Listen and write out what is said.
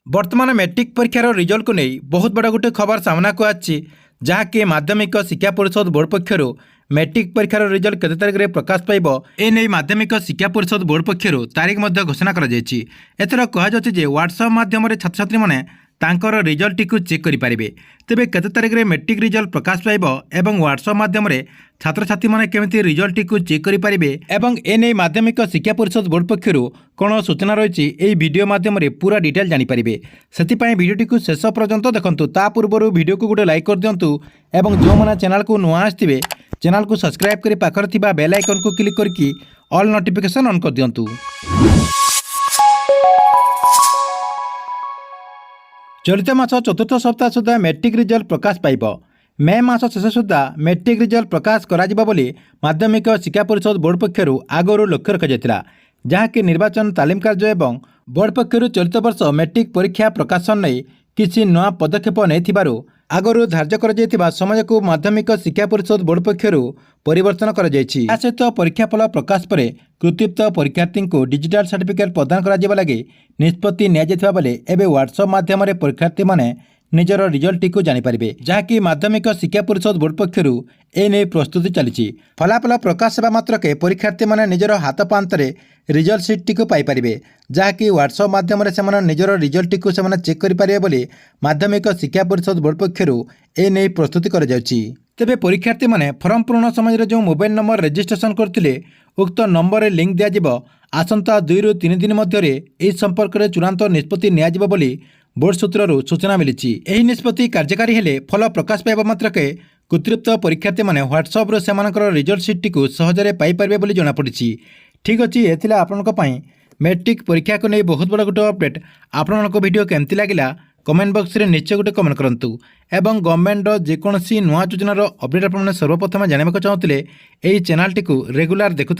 बर्तमान मैट्रिक परीक्षार रिजल्ट को नहीं बहुत बड़ा गोटे खबर सामना को आछि जहाँकि माध्यमिक शिक्षा परिषद बोर्ड पक्षर मैट्रिक परीक्षार रिजल्ट केते तारिख में प्रकाश पाइब एने माध्यमिक शिक्षा परिषद बोर्ड पक्षर तारिख मध्य घोषणा कर एथर कहुच्छे व्हाट्सएप माध्यम छात्र छात्री मैंने तांकर रिजल्ट टी चेक करेंगे तेरे केते तारिख में मैट्रिक रिजल्ट प्रकाश पाइब एवं व्हाट्सएप माध्यम छात्र छात्री मैंने केमिति रिजल्ट टी चेक करेंगे एवं एने माध्यमिक शिक्षा परिषद बोर्ड पक्षर कौन सूचना रही है वीडियो माध्यम पूरा डिटेल जानीपारे से भिडियोटी को शेष पर्यंत देखूँ ता पूर्व वीडियो को गोटे लाइक कर दिंतु और जो मैंने चैनल को नुआ आसवे चैनल को सब्सक्राइब कर पाखर थिबा बेल आइकन को क्लिक करके ऑल नोटिफिकेशन ऑन कर दिंतु। चलित मास चतुर्थ सप्ताह सुधा मैट्रिक रिजल्ट प्रकाश पाइब मे मास शेष सुधा मैट्रिक रिजल्ट प्रकाश करा बोली माध्यमिक शिक्षा परिषद बोर्ड पक्षर आगु लक्ष्य रखा जहाँकि निर्वाचन तालीम कार्य एवं बोर्ड पक्षर चलित वर्ष मैट्रिक परीक्षा प्रकाशन नहीं किसी नया पदक्षेप नहीं आगु धार्य कर समय को माध्यमिक शिक्षा परिषद बोर्ड पक्षर परिवर्तन कर सहित परीक्षाफल प्रकाश पर कृतियुक्त परीक्षार्थी को डिजिटल सर्टिफिकेट प्रदान कर लगी निष्पत्ति बेले एवं व्हाट्सएप माध्यम परीक्षार्थी मैंने निजर रिजल्ट टी जानीपारे जहाँकि माध्यमिक शिक्षा परिषद बोर्ड पक्षर एने प्रस्तुति चली फलाफल प्रकाश होगा मात्रके परीक्षार्थी मैंने निजर हाथ पांतरे रिजल्ट सीट टी पाइपारे जहाँकि व्हाट्सएप माध्यम से निजर रिजल्ट टी चेक करेंगे बोली माध्यमिक शिक्षा परिषद बोर्ड पक्षर एने प्रस्तुति कर तेबे परीक्षार्थी मैंने फॉर्म पूरण समय जो मोबाइल नंबर रजिस्ट्रेशन करते उक्त नंबर लिंक दिज्व आसंता 2 ରୁ 3 दिन मध्य संपर्क में चूड़ांत निष्पत्ति नियाजिब बोली बोर्ड सूत्रु सूचना मिली यही निष्पत्ति कार्यकारी हेले फल प्रकाश पाइबा मात्रके कृतियुक्त परीक्षार्थी मैंने व्हाट्सएप से रिजल्ट सीट टी सहजरे पाइपारे बोली जनापड़ी। ठीक अच्छे ये आपण मैट्रिक परीक्षा को नहीं बहुत बड़ा गोटे अपडेट आपण वीडियो केमती लगिला कमेंट बॉक्स रे निश्चय गोटे कमेंट करंतु एवं गवर्नमेंट जेकोसी नुआ योजनार अपडेट आप सर्वप्रथम जानवाक चाहूँगे यही चैनल टी रेगुलर देखु।